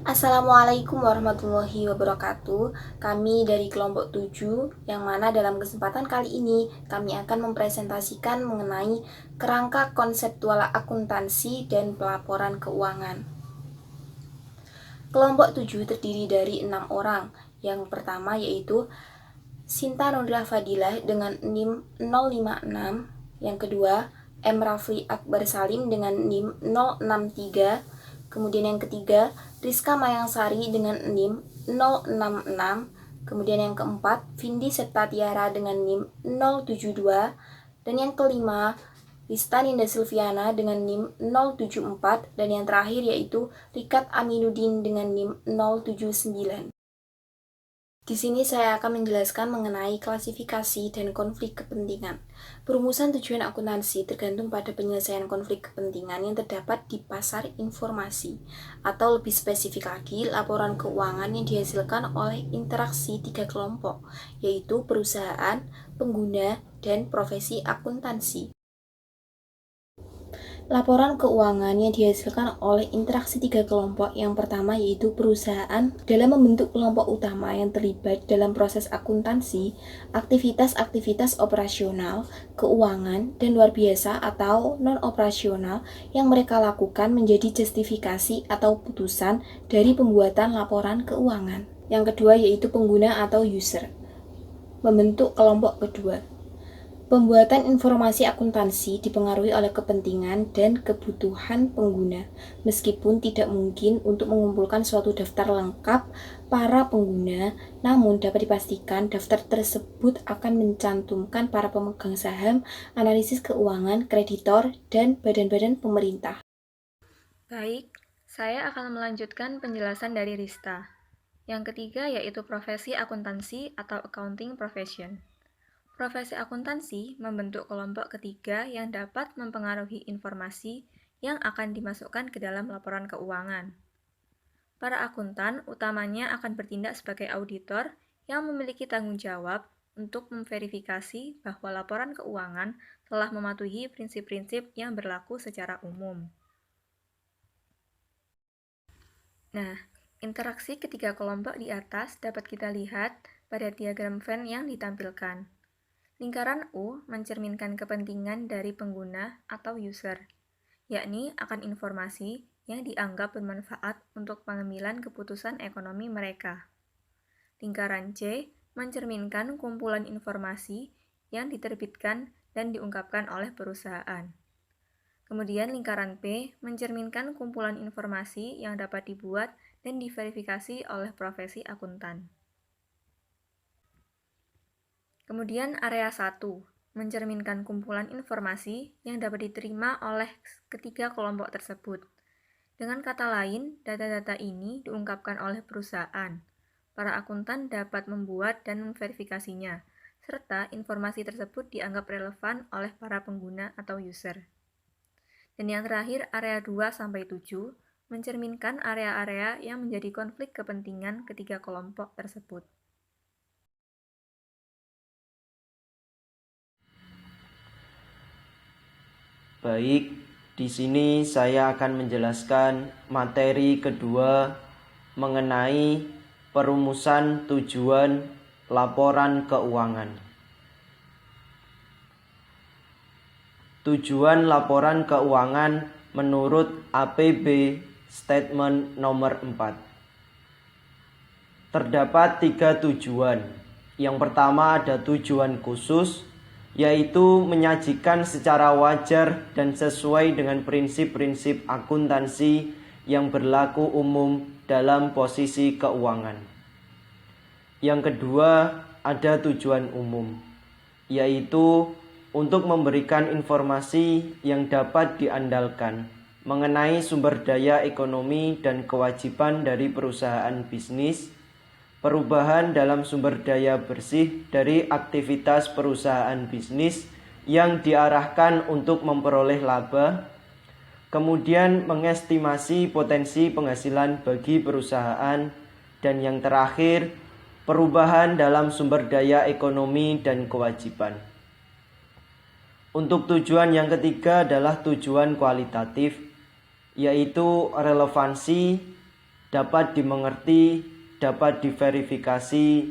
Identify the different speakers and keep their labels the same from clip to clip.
Speaker 1: Assalamualaikum warahmatullahi wabarakatuh. Kami dari kelompok 7, yang mana dalam kesempatan kali ini kami akan mempresentasikan mengenai kerangka konseptual akuntansi dan pelaporan keuangan. Kelompok 7 terdiri dari 6 orang. Yang pertama yaitu Sinta Nurila Fadilah dengan NIM 056. Yang kedua, M. Rafli Akbar Salim dengan NIM 063. Kemudian yang ketiga, Rizka Mayangsari dengan NIM 066. Kemudian yang keempat, Vindi Septatiara dengan NIM 072. Dan yang kelima, Rista Ninda Silviana dengan NIM 074. Dan yang terakhir yaitu Rikat Aminuddin dengan NIM 079. Di sini saya akan menjelaskan mengenai klasifikasi dan konflik kepentingan. Perumusan tujuan akuntansi tergantung pada penyelesaian konflik kepentingan yang terdapat di pasar informasi, atau lebih spesifik lagi, laporan keuangan yang dihasilkan oleh interaksi 3 kelompok, yaitu perusahaan, pengguna, dan profesi akuntansi. Laporan keuangan yang dihasilkan oleh interaksi 3 kelompok yang pertama yaitu perusahaan dalam membentuk kelompok utama yang terlibat dalam proses akuntansi, aktivitas-aktivitas operasional, keuangan, dan luar biasa atau non-operasional yang mereka lakukan menjadi justifikasi atau putusan dari pembuatan laporan keuangan. Yang kedua yaitu pengguna atau user. Membentuk kelompok kedua. Pembuatan informasi akuntansi dipengaruhi oleh kepentingan dan kebutuhan pengguna, meskipun tidak mungkin untuk mengumpulkan suatu daftar lengkap para pengguna, namun dapat dipastikan daftar tersebut akan mencantumkan para pemegang saham, analisis keuangan, kreditor, dan badan-badan pemerintah.
Speaker 2: Baik, saya akan melanjutkan penjelasan dari Rista. Yang ketiga yaitu profesi akuntansi atau accounting profession. Profesi akuntansi membentuk kelompok ketiga yang dapat mempengaruhi informasi yang akan dimasukkan ke dalam laporan keuangan. Para akuntan utamanya akan bertindak sebagai auditor yang memiliki tanggung jawab untuk memverifikasi bahwa laporan keuangan telah mematuhi prinsip-prinsip yang berlaku secara umum. Nah, interaksi ketiga kelompok di atas dapat kita lihat pada diagram Venn yang ditampilkan. Lingkaran U mencerminkan kepentingan dari pengguna atau user, yakni akan informasi yang dianggap bermanfaat untuk pengambilan keputusan ekonomi mereka. Lingkaran C mencerminkan kumpulan informasi yang diterbitkan dan diungkapkan oleh perusahaan. Kemudian lingkaran P mencerminkan kumpulan informasi yang dapat dibuat dan diverifikasi oleh profesi akuntan. Kemudian area 1 mencerminkan kumpulan informasi yang dapat diterima oleh ketiga kelompok tersebut. Dengan kata lain, data-data ini diungkapkan oleh perusahaan. Para akuntan dapat membuat dan memverifikasinya, serta informasi tersebut dianggap relevan oleh para pengguna atau user. Dan yang terakhir, area 2-7 mencerminkan area-area yang menjadi konflik kepentingan ketiga kelompok tersebut.
Speaker 3: Baik, di sini saya akan menjelaskan materi kedua mengenai perumusan tujuan laporan keuangan. Tujuan laporan keuangan menurut APB Statement nomor 4. Terdapat 3 tujuan. Yang pertama ada tujuan khusus, yaitu menyajikan secara wajar dan sesuai dengan prinsip-prinsip akuntansi yang berlaku umum dalam posisi keuangan. Yang kedua, ada tujuan umum, yaitu untuk memberikan informasi yang dapat diandalkan mengenai sumber daya ekonomi dan kewajiban dari perusahaan bisnis, perubahan dalam sumber daya bersih dari aktivitas perusahaan bisnis yang diarahkan untuk memperoleh laba, kemudian mengestimasi potensi penghasilan bagi perusahaan, dan yang terakhir, perubahan dalam sumber daya ekonomi dan kewajiban. Untuk tujuan yang ketiga adalah tujuan kualitatif, yaitu relevansi dapat dimengerti, dapat diverifikasi,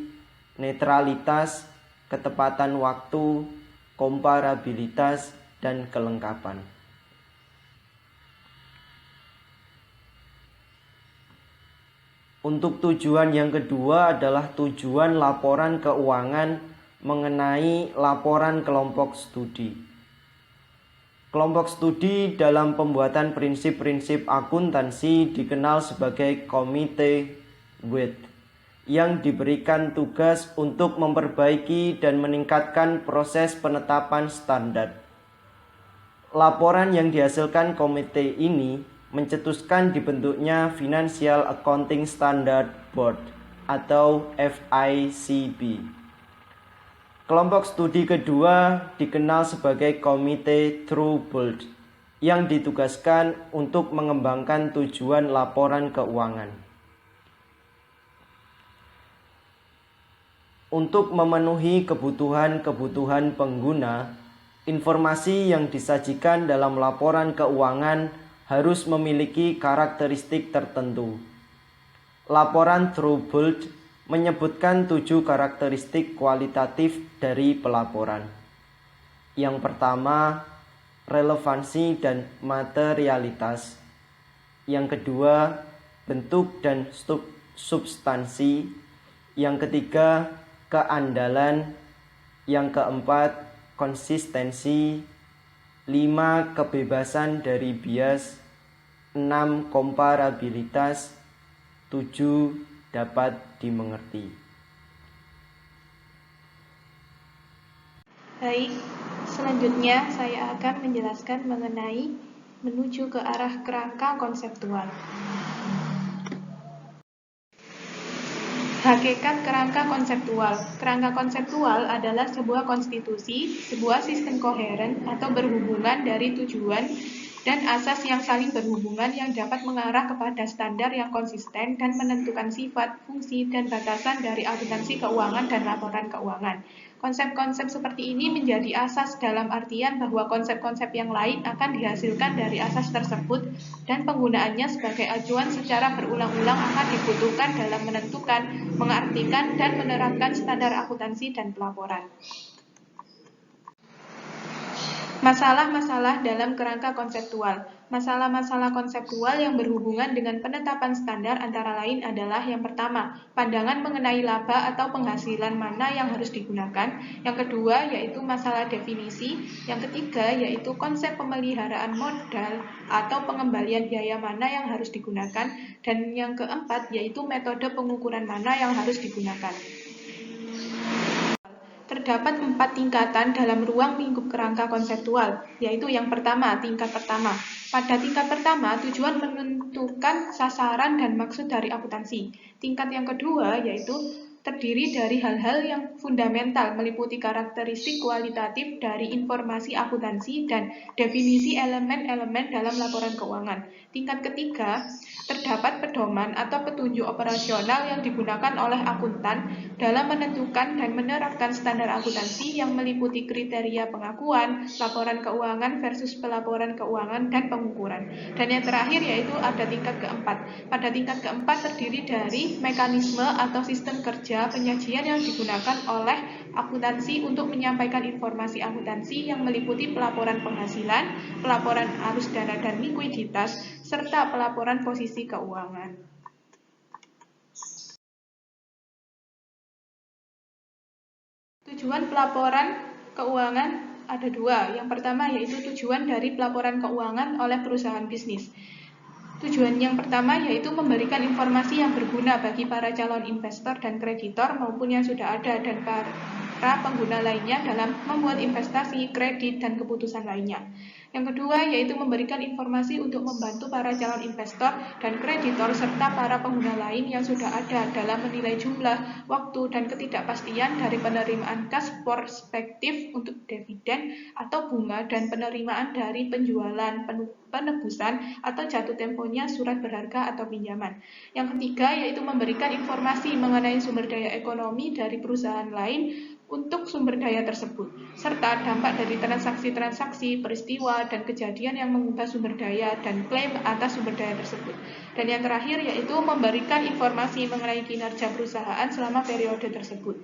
Speaker 3: netralitas, ketepatan waktu, komparabilitas, dan kelengkapan. Untuk tujuan yang kedua adalah tujuan laporan keuangan mengenai laporan kelompok studi. Kelompok studi dalam pembuatan prinsip-prinsip akuntansi dikenal sebagai komite WIT yang diberikan tugas untuk memperbaiki dan meningkatkan proses penetapan standar. Laporan yang dihasilkan komite ini mencetuskan dibentuknya Financial Accounting Standard Board atau FICB. Kelompok studi kedua dikenal sebagai Komite Troubled yang ditugaskan untuk mengembangkan tujuan laporan keuangan. Untuk memenuhi kebutuhan-kebutuhan pengguna, informasi yang disajikan dalam laporan keuangan harus memiliki karakteristik tertentu. Laporan Troubled menyebutkan 7 karakteristik kualitatif dari pelaporan. Yang pertama, relevansi dan materialitas. Yang kedua, bentuk dan substansi. Yang ketiga, keandalan. Yang keempat, konsistensi. 5, kebebasan dari bias. 6, komparabilitas. 7, dapat dimengerti.
Speaker 4: Baik, selanjutnya saya akan menjelaskan mengenai menuju ke arah kerangka konseptual. Hakikat kerangka konseptual. Kerangka konseptual adalah sebuah konstitusi, sebuah sistem koheren atau berhubungan dari tujuan dan asas yang saling berhubungan yang dapat mengarah kepada standar yang konsisten dan menentukan sifat, fungsi, dan batasan dari akuntansi keuangan dan laporan keuangan. Konsep-konsep seperti ini menjadi asas dalam artian bahwa konsep-konsep yang lain akan dihasilkan dari asas tersebut dan penggunaannya sebagai acuan secara berulang-ulang akan dibutuhkan dalam menentukan, mengartikan, dan menerapkan standar akuntansi dan pelaporan. Masalah-masalah dalam kerangka konseptual. Masalah-masalah konseptual yang berhubungan dengan penetapan standar antara lain adalah yang pertama, pandangan mengenai laba atau penghasilan mana yang harus digunakan. Yang kedua, yaitu masalah definisi. Yang ketiga, yaitu konsep pemeliharaan modal atau pengembalian biaya mana yang harus digunakan. Dan yang keempat, yaitu metode pengukuran mana yang harus digunakan. Terdapat 4 tingkatan dalam ruang lingkup kerangka konseptual, yaitu yang pertama, tingkat pertama. Pada tingkat pertama, tujuan menentukan sasaran dan maksud dari akuntansi. Tingkat yang kedua, yaitu terdiri dari hal-hal yang fundamental, meliputi karakteristik kualitatif dari informasi akuntansi dan definisi elemen-elemen dalam laporan keuangan. Tingkat ketiga, terdapat pedoman atau petunjuk operasional yang digunakan oleh akuntan dalam menentukan dan menerapkan standar akuntansi yang meliputi kriteria pengakuan, laporan keuangan versus pelaporan keuangan, dan pengukuran. Dan yang terakhir yaitu ada tingkat keempat. Pada tingkat keempat terdiri dari mekanisme atau sistem kerja penyajian yang digunakan oleh akuntansi untuk menyampaikan informasi akuntansi yang meliputi pelaporan penghasilan, pelaporan arus dana dan likuiditas, serta pelaporan posisi keuangan. Tujuan pelaporan keuangan ada 2. Yang pertama yaitu tujuan dari pelaporan keuangan oleh perusahaan bisnis. Tujuan yang pertama yaitu memberikan informasi yang berguna bagi para calon investor dan kreditor maupun yang sudah ada dan para pengguna lainnya dalam membuat investasi, kredit, dan keputusan lainnya. Yang kedua yaitu memberikan informasi untuk membantu para calon investor dan kreditor serta para pengguna lain yang sudah ada dalam menilai jumlah, waktu, dan ketidakpastian dari penerimaan kas prospektif untuk dividen atau bunga dan penerimaan dari penjualan, penebusan, atau jatuh temponya surat berharga atau pinjaman. Yang ketiga yaitu memberikan informasi mengenai sumber daya ekonomi dari perusahaan lain untuk sumber daya tersebut, serta dampak dari transaksi-transaksi, peristiwa, dan kejadian yang mengubah sumber daya dan klaim atas sumber daya tersebut. Dan yang terakhir yaitu memberikan informasi mengenai kinerja perusahaan selama periode tersebut.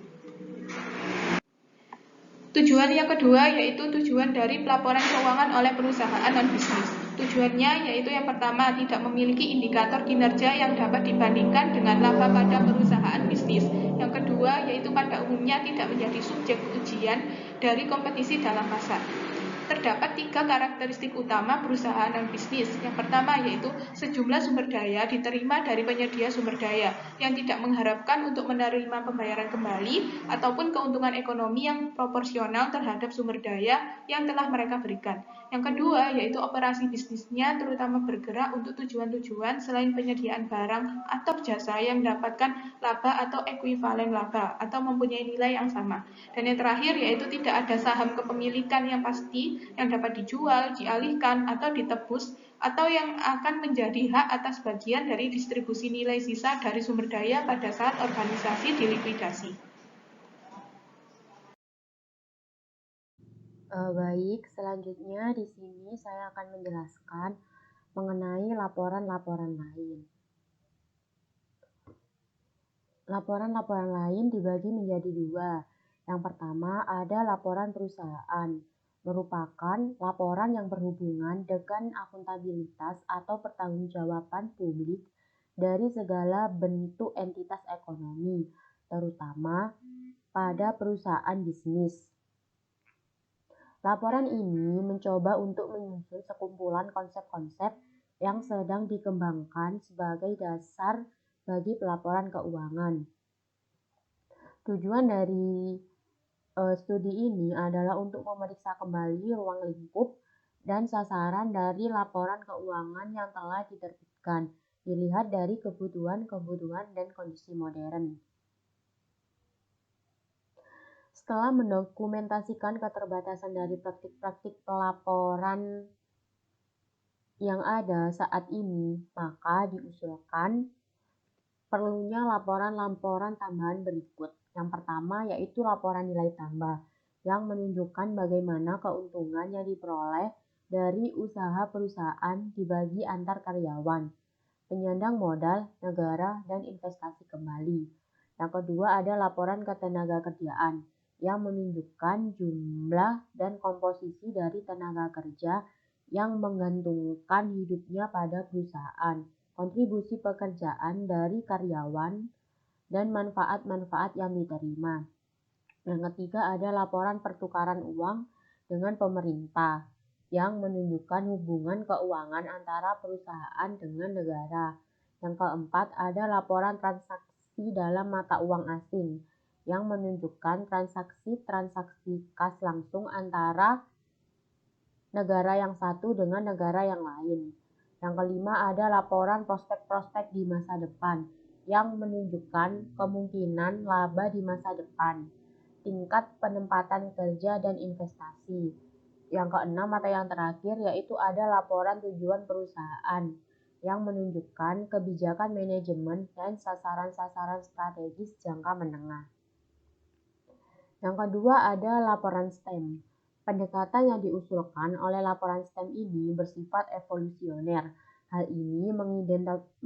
Speaker 4: Tujuan yang kedua yaitu tujuan dari pelaporan keuangan oleh perusahaan non-bisnis. Tujuannya yaitu yang pertama, tidak memiliki indikator kinerja yang dapat dibandingkan dengan laba pada perusahaan bisnis. Yang kedua yaitu pada umumnya tidak menjadi subjek ujian dari kompetisi dalam pasar. Terdapat 3 karakteristik utama perusahaan dan bisnis. Yang pertama yaitu sejumlah sumber daya diterima dari penyedia sumber daya yang tidak mengharapkan untuk menerima pembayaran kembali ataupun keuntungan ekonomi yang proporsional terhadap sumber daya yang telah mereka berikan. Yang kedua yaitu operasi bisnisnya terutama bergerak untuk tujuan-tujuan selain penyediaan barang atau jasa yang mendapatkan laba atau ekuivalen laba atau mempunyai nilai yang sama. Dan yang terakhir yaitu tidak ada saham kepemilikan yang pasti yang dapat dijual, dialihkan, atau ditebus, atau yang akan menjadi hak atas bagian dari distribusi nilai sisa dari sumber daya pada saat organisasi dilikuidasi.
Speaker 5: Baik, selanjutnya di sini saya akan menjelaskan mengenai laporan-laporan lain. Laporan-laporan lain dibagi menjadi 2. Yang pertama ada laporan perusahaan, merupakan laporan yang berhubungan dengan akuntabilitas atau pertanggungjawaban publik dari segala bentuk entitas ekonomi, terutama pada perusahaan bisnis. Laporan ini mencoba untuk menyusun sekumpulan konsep-konsep yang sedang dikembangkan sebagai dasar bagi pelaporan keuangan. Tujuan dari studi ini adalah untuk memeriksa kembali ruang lingkup dan sasaran dari laporan keuangan yang telah diterbitkan, dilihat dari kebutuhan dan kondisi modern. Setelah mendokumentasikan keterbatasan dari praktik-praktik pelaporan yang ada saat ini, maka diusulkan perlunya laporan-laporan tambahan berikut. Yang pertama yaitu laporan nilai tambah yang menunjukkan bagaimana keuntungan yang diperoleh dari usaha perusahaan dibagi antar karyawan, penyandang modal, negara, dan investasi kembali. Yang kedua ada laporan ketenagakerjaan yang menunjukkan jumlah dan komposisi dari tenaga kerja yang menggantungkan hidupnya pada perusahaan, kontribusi pekerjaan dari karyawan, dan manfaat-manfaat yang diterima. Yang ketiga ada laporan pertukaran uang dengan pemerintah yang menunjukkan hubungan keuangan antara perusahaan dengan negara. Yang keempat ada laporan transaksi dalam mata uang asing yang menunjukkan transaksi-transaksi kas langsung antara negara yang satu dengan negara yang lain. Yang kelima ada laporan prospek-prospek di masa depan yang menunjukkan kemungkinan laba di masa depan, tingkat penempatan kerja dan investasi. Yang keenam atau yang terakhir yaitu ada laporan tujuan perusahaan yang menunjukkan kebijakan manajemen dan sasaran-sasaran strategis jangka menengah. Yang kedua ada laporan STEM. Pendekatan yang diusulkan oleh laporan STEM ini bersifat evolusioner. Hal ini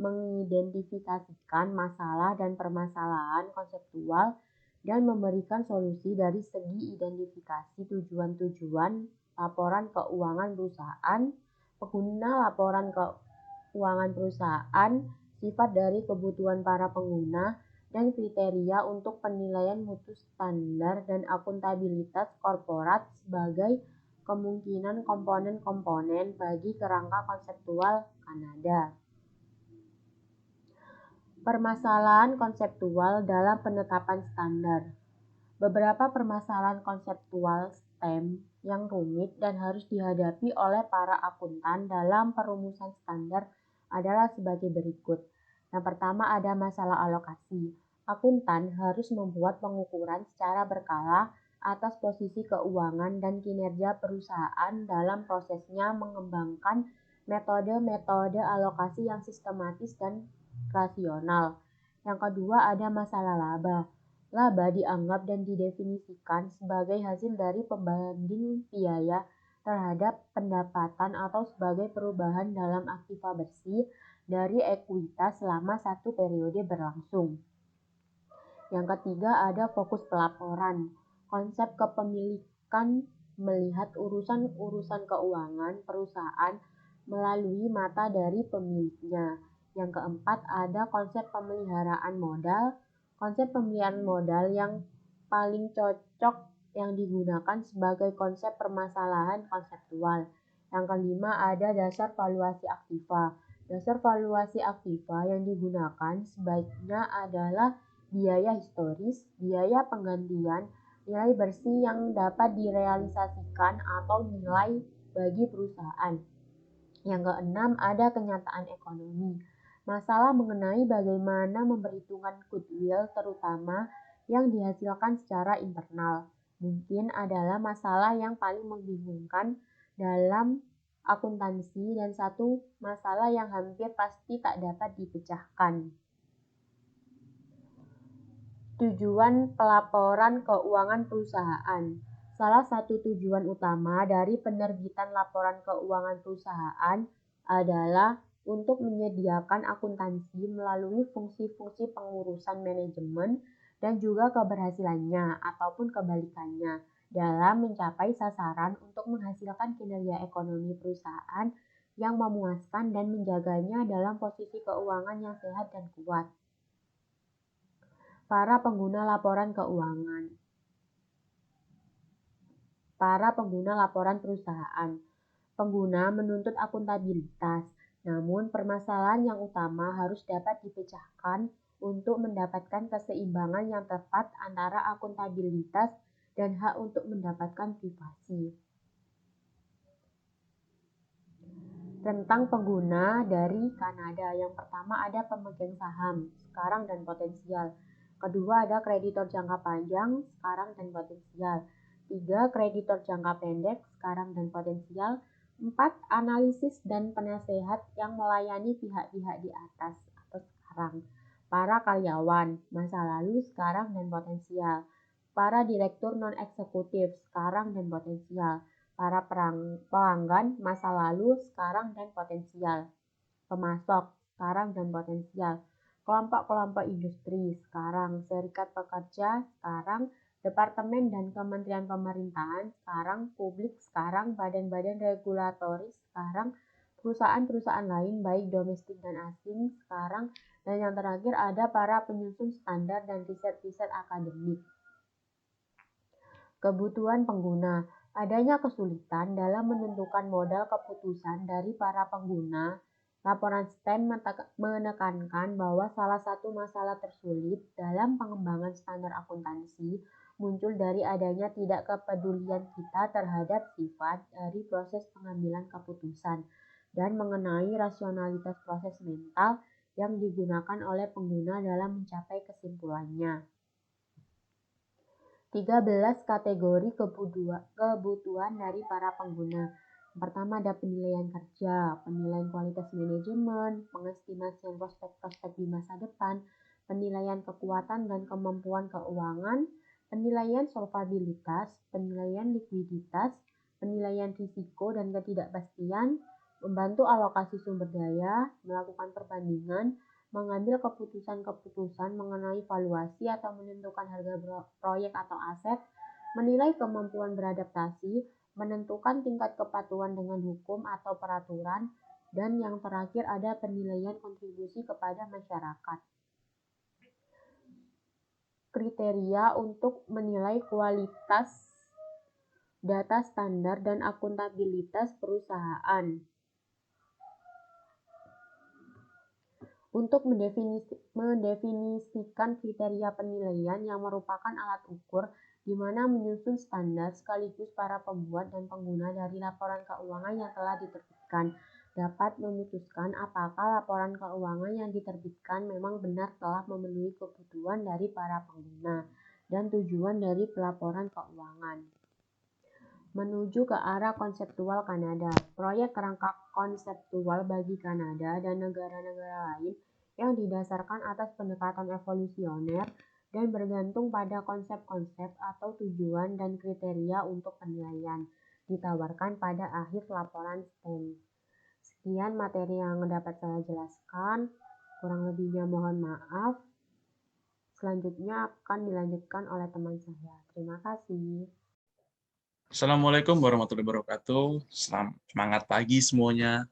Speaker 5: mengidentifikasikan masalah dan permasalahan konseptual dan memberikan solusi dari segi identifikasi tujuan-tujuan laporan keuangan perusahaan, pengguna laporan keuangan perusahaan, sifat dari kebutuhan para pengguna, dan kriteria untuk penilaian mutu standar dan akuntabilitas korporat sebagai kemungkinan komponen-komponen bagi kerangka konseptual Kanada. Permasalahan konseptual dalam penetapan standar. Beberapa permasalahan konseptual STEM yang rumit dan harus dihadapi oleh para akuntan dalam perumusan standar adalah sebagai berikut. Yang pertama ada masalah alokasi. Akuntan harus membuat pengukuran secara berkala atas posisi keuangan dan kinerja perusahaan dalam prosesnya mengembangkan metode-metode alokasi yang sistematis dan rasional. Yang kedua ada masalah laba. Laba dianggap dan didefinisikan sebagai hasil dari pembanding biaya terhadap pendapatan atau sebagai perubahan dalam aktiva bersih dari ekuitas selama satu periode berlangsung. Yang ketiga ada fokus pelaporan. Konsep kepemilikan melihat urusan-urusan keuangan perusahaan melalui mata dari pemiliknya. Yang keempat ada konsep pemeliharaan modal. Konsep pemeliharaan modal yang paling cocok yang digunakan sebagai konsep permasalahan konseptual. Yang kelima ada dasar valuasi aktiva. Dasar valuasi aktiva yang digunakan sebaiknya adalah biaya historis, biaya penggantian, nilai bersih yang dapat direalisasikan atau nilai bagi perusahaan. Yang keenam ada kenyataan ekonomi. Masalah mengenai bagaimana memperhitungkan goodwill terutama yang dihasilkan secara internal. Mungkin adalah masalah yang paling membingungkan dalam akuntansi dan satu masalah yang hampir pasti tak dapat dipecahkan. Tujuan pelaporan keuangan perusahaan. Salah satu tujuan utama dari penerbitan laporan keuangan perusahaan adalah untuk menyediakan akuntansi melalui fungsi-fungsi pengurusan manajemen dan juga keberhasilannya ataupun kebalikannya dalam mencapai sasaran untuk menghasilkan kinerja ekonomi perusahaan yang memuaskan dan menjaganya dalam posisi keuangan yang sehat dan kuat. Para pengguna laporan keuangan. Para pengguna laporan perusahaan. Pengguna menuntut akuntabilitas, namun permasalahan yang utama harus dapat dipecahkan untuk mendapatkan keseimbangan yang tepat antara akuntabilitas dan hak untuk mendapatkan privasi. Tentang pengguna dari Kanada, yang pertama ada pemegang saham, sekarang dan potensial. Kedua ada kreditor jangka panjang, sekarang dan potensial. 3. Kreditor jangka pendek, sekarang dan potensial. 4. Analisis dan penasehat yang melayani pihak-pihak di atas atau sekarang. Para karyawan, masa lalu, sekarang dan potensial. Para direktur non-eksekutif, sekarang dan potensial. Para pelanggan, masa lalu, sekarang dan potensial. Pemasok, sekarang dan potensial. Kelompok-kelompok industri, sekarang. Serikat pekerja, sekarang. Departemen dan kementerian pemerintahan, sekarang. Publik, sekarang. Badan-badan regulatoris, sekarang. Perusahaan-perusahaan lain, baik domestik dan asing, sekarang. Dan yang terakhir ada para penyusun standar dan riset-riset akademik. Kebutuhan pengguna. Adanya kesulitan dalam menentukan modal keputusan dari para pengguna. Laporan STEM menekankan bahwa salah satu masalah tersulit dalam pengembangan standar akuntansi muncul dari adanya tidak kepedulian kita terhadap sifat dari proses pengambilan keputusan dan mengenai rasionalitas proses mental yang digunakan oleh pengguna dalam mencapai kesimpulannya. 13 kategori kebutuhan dari para pengguna. Pertama ada penilaian kerja, penilaian kualitas manajemen, pengestimasian prospek-prospek di masa depan, penilaian kekuatan dan kemampuan keuangan, penilaian solvabilitas, penilaian likuiditas, penilaian risiko dan ketidakpastian, membantu alokasi sumber daya, melakukan perbandingan, mengambil keputusan-keputusan mengenai valuasi atau menentukan harga proyek atau aset, menilai kemampuan beradaptasi, menentukan tingkat kepatuhan dengan hukum atau peraturan, dan yang terakhir ada penilaian kontribusi kepada masyarakat. Kriteria untuk menilai kualitas data standar dan akuntabilitas perusahaan. Untuk mendefinisikan kriteria penilaian yang merupakan alat ukur di mana menyusun standar sekaligus para pembuat dan pengguna dari laporan keuangan yang telah diterbitkan dapat memutuskan apakah laporan keuangan yang diterbitkan memang benar telah memenuhi kebutuhan dari para pengguna dan tujuan dari pelaporan keuangan. Menuju ke arah konseptual Kanada, proyek kerangka konseptual bagi Kanada dan negara-negara lain yang didasarkan atas pendekatan evolusioner dan bergantung pada konsep-konsep atau tujuan dan kriteria untuk penilaian ditawarkan pada akhir laporan STEM. Sekian materi yang dapat saya jelaskan, kurang lebihnya mohon maaf. Selanjutnya akan dilanjutkan oleh teman saya. Terima kasih.
Speaker 6: Assalamualaikum warahmatullahi wabarakatuh. Semangat pagi semuanya.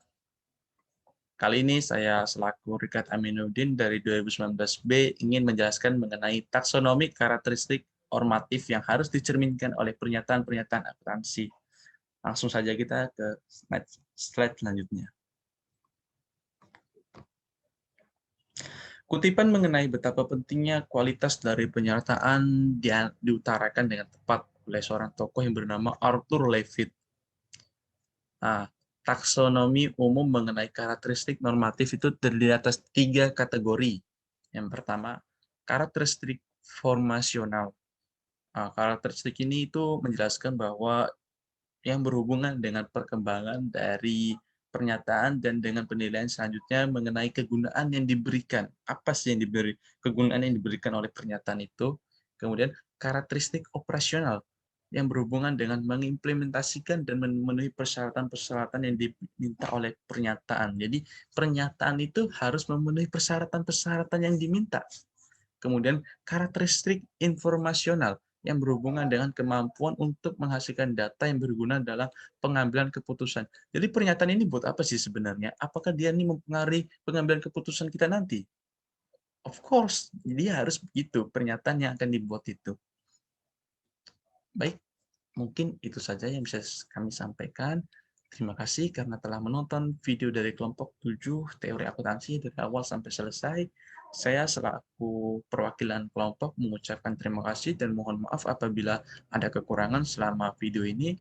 Speaker 6: Kali ini saya selaku Rikat Aminuddin dari 2019B ingin menjelaskan mengenai taksonomi karakteristik normatif yang harus dicerminkan oleh pernyataan-pernyataan akuntansi. Langsung saja kita ke slide selanjutnya. Kutipan mengenai betapa pentingnya kualitas dari penyertaan diutarakan dengan tepat oleh seorang tokoh yang bernama Arthur Levitt. Nah, taksonomi umum mengenai karakteristik normatif itu terdiri atas 3 kategori. Yang pertama, karakteristik formasional. Nah, karakteristik ini itu menjelaskan bahwa yang berhubungan dengan perkembangan dari pernyataan dan dengan penilaian selanjutnya mengenai kegunaan yang diberikan. Apa sih yang kegunaan yang diberikan oleh pernyataan itu? Kemudian karakteristik operasional yang berhubungan dengan mengimplementasikan dan memenuhi persyaratan-persyaratan yang diminta oleh pernyataan. Jadi pernyataan itu harus memenuhi persyaratan-persyaratan yang diminta. Kemudian karakteristik informasional yang berhubungan dengan kemampuan untuk menghasilkan data yang berguna dalam pengambilan keputusan. Jadi pernyataan ini buat apa sih sebenarnya? Apakah dia ini mempengaruhi pengambilan keputusan kita nanti? Of course, dia harus begitu, pernyataan yang akan dibuat itu. Baik, mungkin itu saja yang bisa kami sampaikan. Terima kasih karena telah menonton video dari kelompok 7 teori akuntansi dari awal sampai selesai. Saya selaku perwakilan kelompok mengucapkan terima kasih dan mohon maaf apabila ada kekurangan selama video ini.